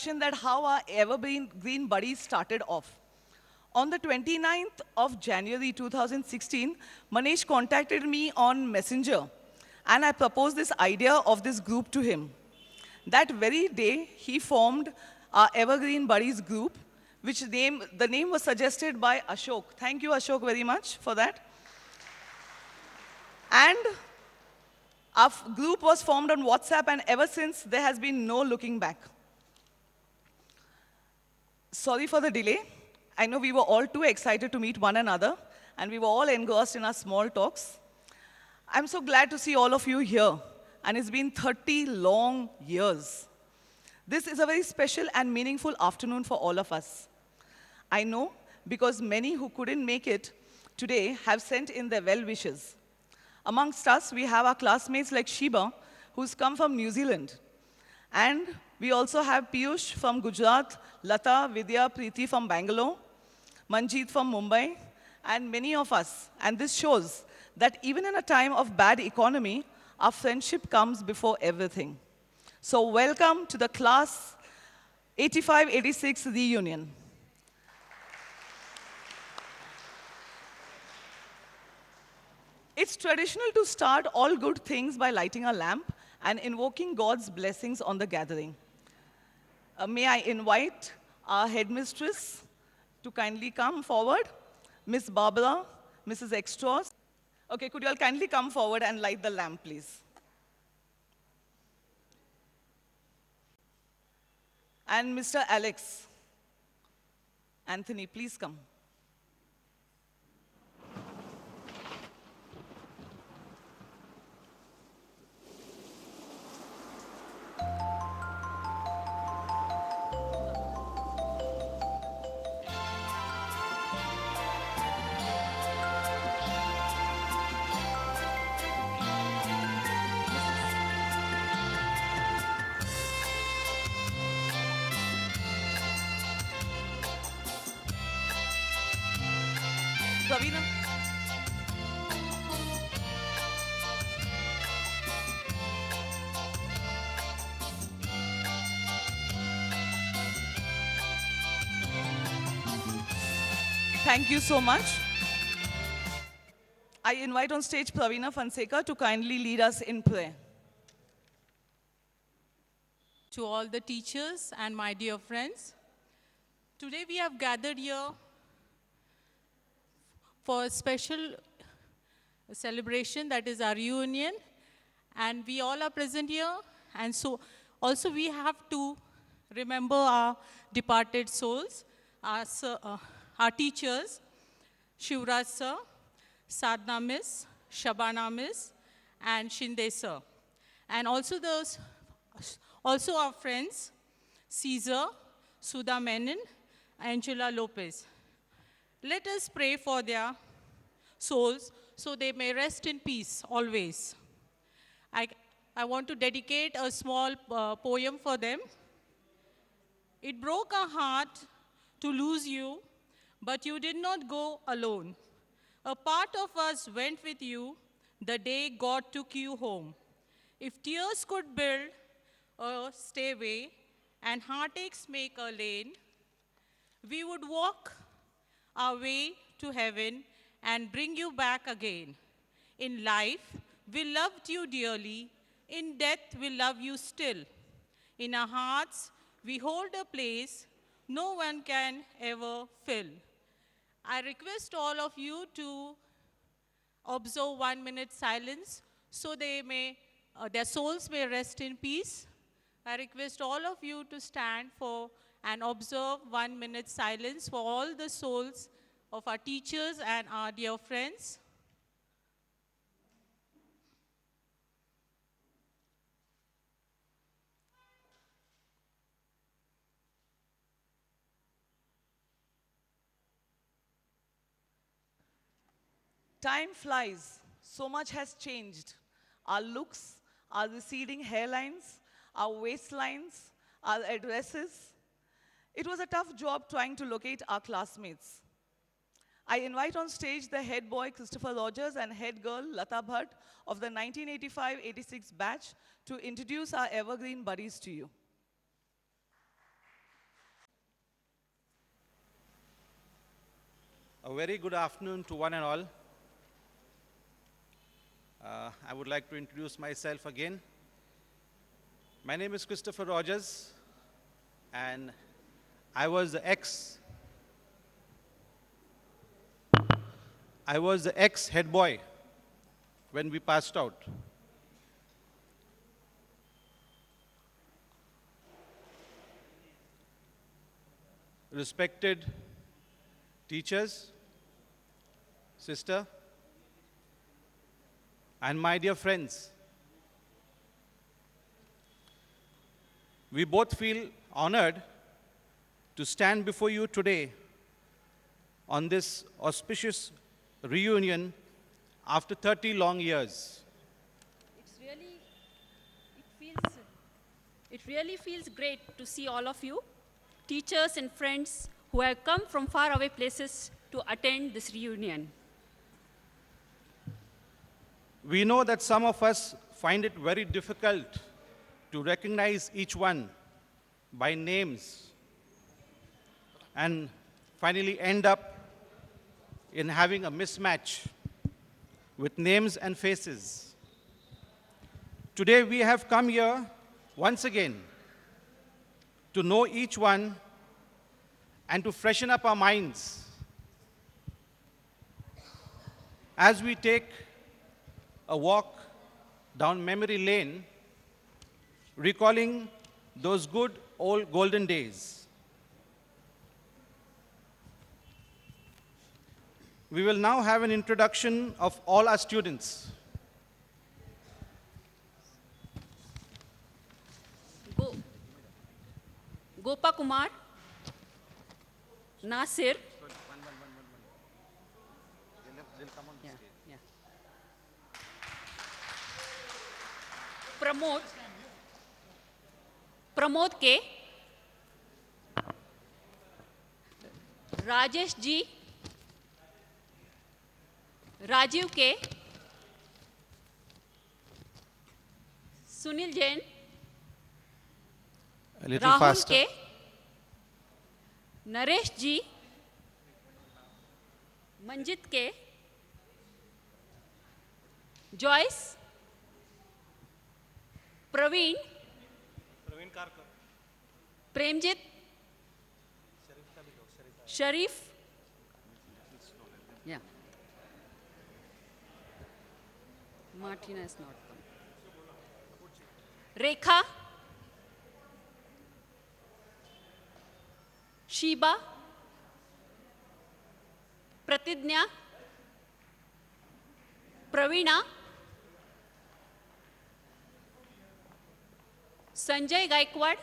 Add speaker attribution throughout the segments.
Speaker 1: introduction that how our evergreen green buddies started off. On the 29th of January 2016, Manish contacted me on Messenger, and I proposed this idea of this group to him. That very day, he formed our Evergreen Buddies group, the name was suggested by Ashok. Thank you, Ashok, very much for that. And our group was formed on WhatsApp, and ever since, there has been no looking back. Sorry for the delay. I know we were all too excited to meet one another, and we were all engrossed in our small talks. I'm so glad to see all of you here, and it's been 30 long years. This is a very special and meaningful afternoon for all of us. I know because many who couldn't make it today have sent in their well wishes. Amongst us, we have our classmates like Shiba, who's come from New Zealand. And we also have Piyush from Gujarat, Lata, Vidya, Preeti from Bangalore, Manjeet from Mumbai, and many of us. And this shows that even in a time of bad economy, our friendship comes before everything. So welcome to the class 85-86 reunion. It's traditional to start all good things by lighting a lamp and invoking God's blessings on the gathering. May I invite our headmistress to kindly come forward, Miss Barbara, Mrs. Extros. Okay, could you all kindly come forward and light the lamp, please? And Mr. Alex. Anthony, please come. Pravina. Thank you so much. I invite on stage Pravina Fonseca to kindly lead us in prayer.
Speaker 2: To all the teachers and my dear friends, today we have gathered here for a special celebration, that is our reunion, and we all are present here, and so also we have to remember our departed souls, our teachers, Shivraj sir, Sadhna miss, Shabana miss, and Shinde sir, and also our friends, Caesar, Sudha Menon, Angela Lopez. Let us pray for their souls so they may rest in peace always. I want to dedicate a small poem for them. It broke our heart to lose you, but you did not go alone. A part of us went with you the day God took you home. If tears could build a stairway and heartaches make a lane, we would walk our way to heaven and bring you back again. In life, we loved you dearly. In death, we love you still. In our hearts, we hold a place no one can ever fill. I request all of you to observe 1 minute silence so their souls may rest in peace. I request all of you to stand for and observe 1 minute silence for all the souls of our teachers and our dear friends.
Speaker 1: Time flies. So much has changed. Our looks, our receding hairlines, our waistlines, our addresses. It was a tough job trying to locate our classmates. I invite on stage the head boy Christopher Rogers and head girl Lata Bhatt of the 1985-86 batch to introduce our evergreen buddies to you.
Speaker 3: A very good afternoon to one and all. I would like to introduce myself again. My name is Christopher Rogers, and I was the ex head boy when we passed out. Respected teachers, sister, and my dear friends, we both feel honored to stand before you today on this auspicious reunion after 30 long years.
Speaker 4: It really feels great to see all of you, teachers and friends who have come from faraway places to attend this reunion.
Speaker 3: We know that some of us find it very difficult to recognize each one by names and finally end up in having a mismatch with names and faces. Today we have come here once again to know each one and to freshen up our minds as we take a walk down memory lane, recalling those good old golden days. We will now have an introduction of all our students.
Speaker 4: Gopa Kumar, Nasir. Yeah, yeah. Pramod K. Rajesh G. Rajiv K. Sunil Jain.
Speaker 3: A little
Speaker 4: Rahul
Speaker 3: faster.
Speaker 4: K. Naresh G. Manjit K. Joyce. Praveen. Premjit. Sharif. Yeah. Martina has not come. Rekha. Sheba. Pratidnya. Praveena. Sanjay Gaikwad.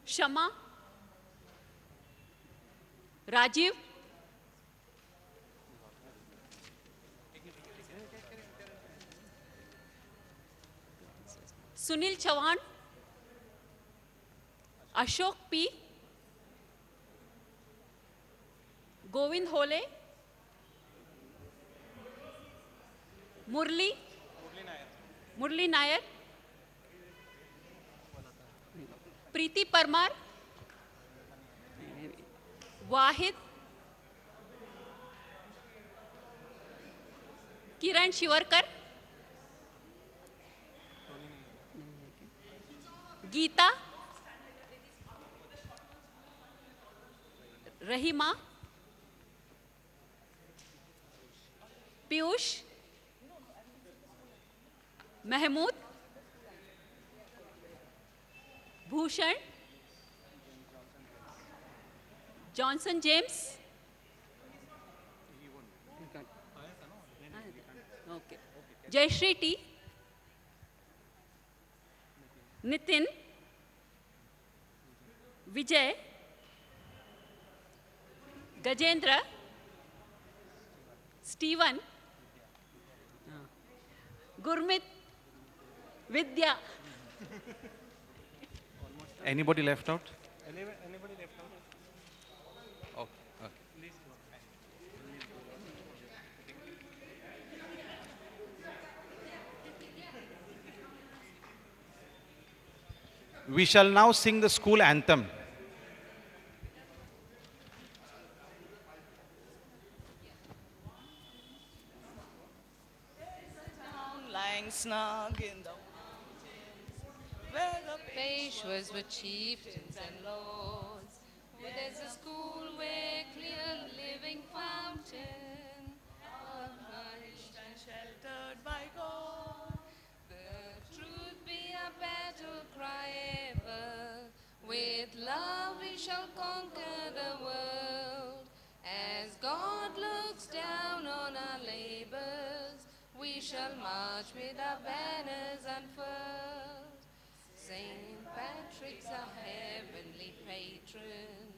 Speaker 4: Shama. Rajiv. Sunil Chauhan. Ashok P. Govind Hole. Murli Nair. Preeti Parmar. Wahid. Kiran Shivarkar. Geeta. Rahima. Piyush. Mahmood. Bhushan. Johnson James. Okay. Jayashri T. Nitin. Vijay. Gajendra. Stephen. Gurmit. Vidya.
Speaker 3: Anybody left out? Anybody left out? Okay. We shall now sing the school anthem.
Speaker 1: lying snug in the mountains, where the
Speaker 5: Peshwas were chieftains and lords, where there's a school where clear living fountain, all nourished
Speaker 1: and sheltered by God.
Speaker 5: the truth be a battle cry ever. With love we shall conquer the world. As God looks down on our labors, we shall march with our banners unfurled. Saint Patrick's our heavenly patron.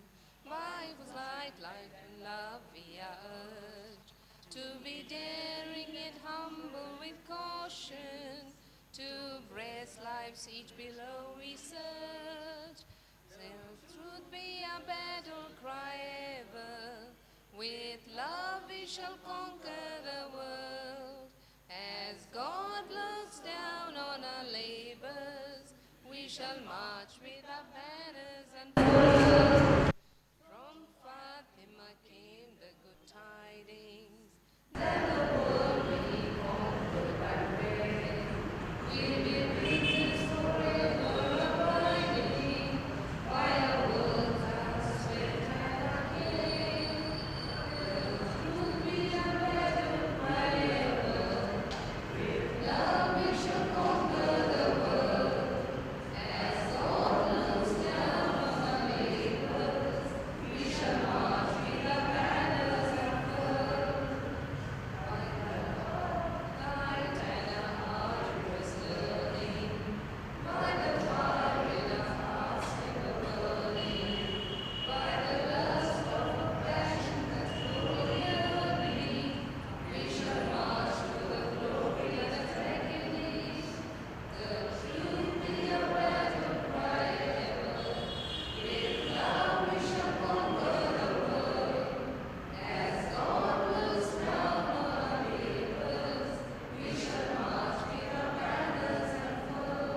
Speaker 5: By whose light and love we are urged to be daring yet humble with caution, to breast life's each below research. Till truth be our battle cry ever. With love we shall conquer the world. As God looks down on our labors, we shall march with our banners unfurled. From Fatima came the good tidings that the world may be conquered by prayer. We'll be witness forever abiding by our words, our sweat and our care. The truth be our battle cry ever. With love we shall conquer the world. As God looks down on our labors, we shall march with our banners unfurled. By the light and our heart was learning, by the fire in our hearts ever burning, by the lust of a passion that's fully yearning, we shall march to the glory that's reckoning. The truth be a battle cry ever. With love we shall conquer the world. As God looks down on our labors, we shall march with our banners unfurled.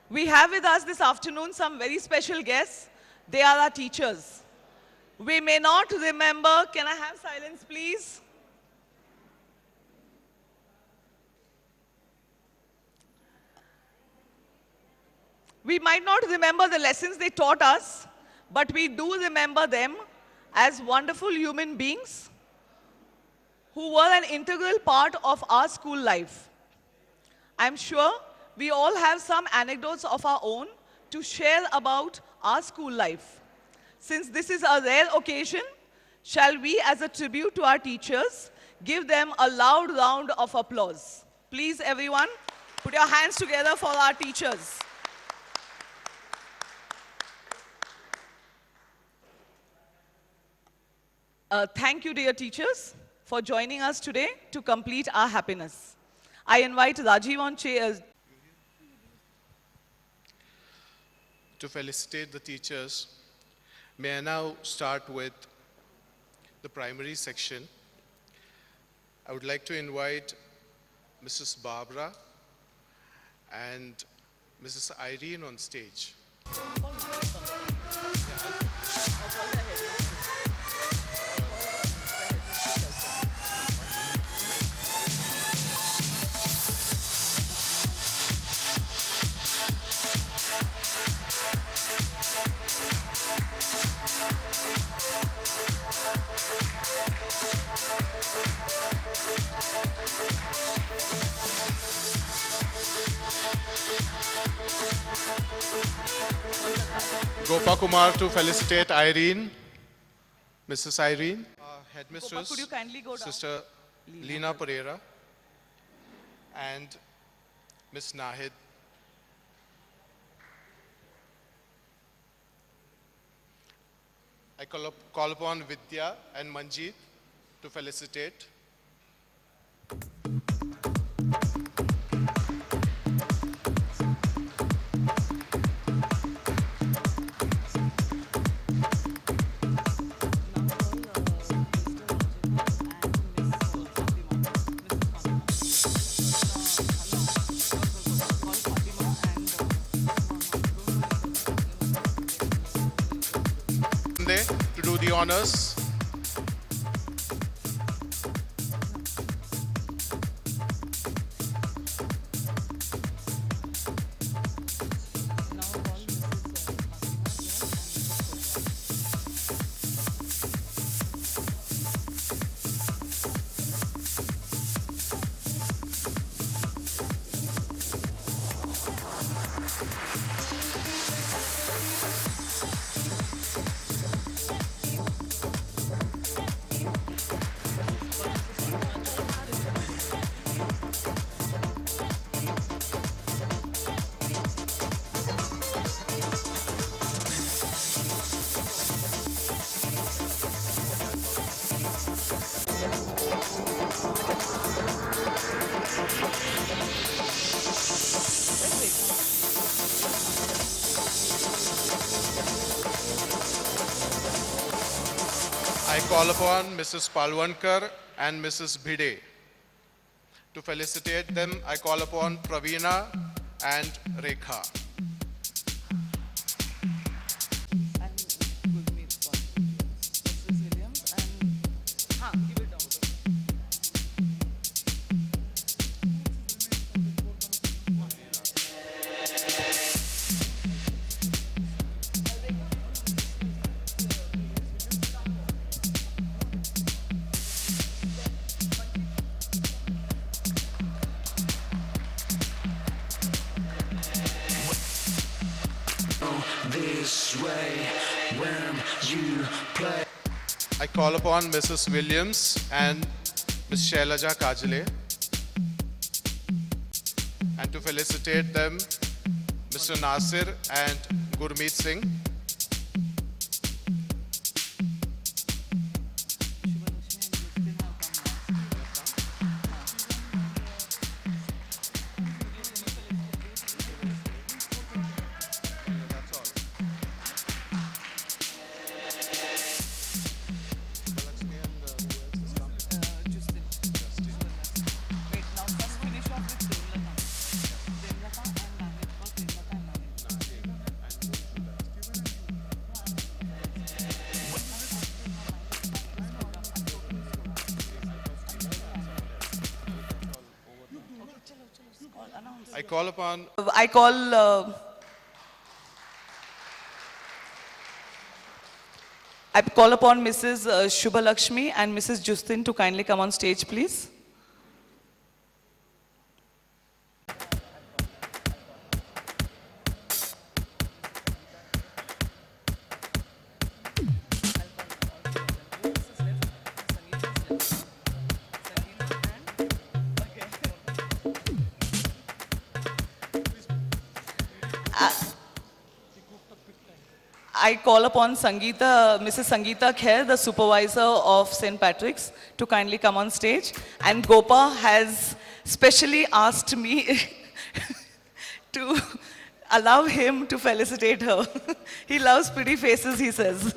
Speaker 1: We have with us this afternoon some very special guests. They are our teachers. We may not remember, can I have silence please? We might not remember the lessons they taught us, but we do remember them as wonderful human beings who were an integral part of our school life. I'm sure we all have some anecdotes of our own to share about our school life. Since this is a rare occasion, shall we, as a tribute to our teachers, give them a loud round of applause. Please, everyone, put your hands together for our teachers. Thank you, dear teachers, for joining us today to complete our happiness. I invite Rajiv on chair.
Speaker 6: To felicitate the teachers, may I now start with the primary section. I would like to invite Mrs. Barbara and Mrs. Irene on stage. Gopa Kumar to felicitate Irene, Mrs. Irene, Headmistress,
Speaker 1: could you kindly go down?
Speaker 6: Sister Lina Pereira, and Miss Nahid. I call upon Vidya and Manjeet to felicitate. To do the honors. I call upon Mrs. Palwankar and Mrs. Bhide. To felicitate them, I call upon Praveena and Rekha. I call upon Mrs. Williams and Ms. Shailaja Kajale. And to felicitate them, Mr. Nasir and Gurmeet Singh. I call upon
Speaker 1: I call upon Mrs. Shubhalakshmi and Mrs. Justin to kindly come on stage, please. I call upon Mrs. Sangeeta Khair, the supervisor of St. Patrick's, to kindly come on stage. And Gopa has specially asked me to allow him to felicitate her. He loves pretty faces, he says.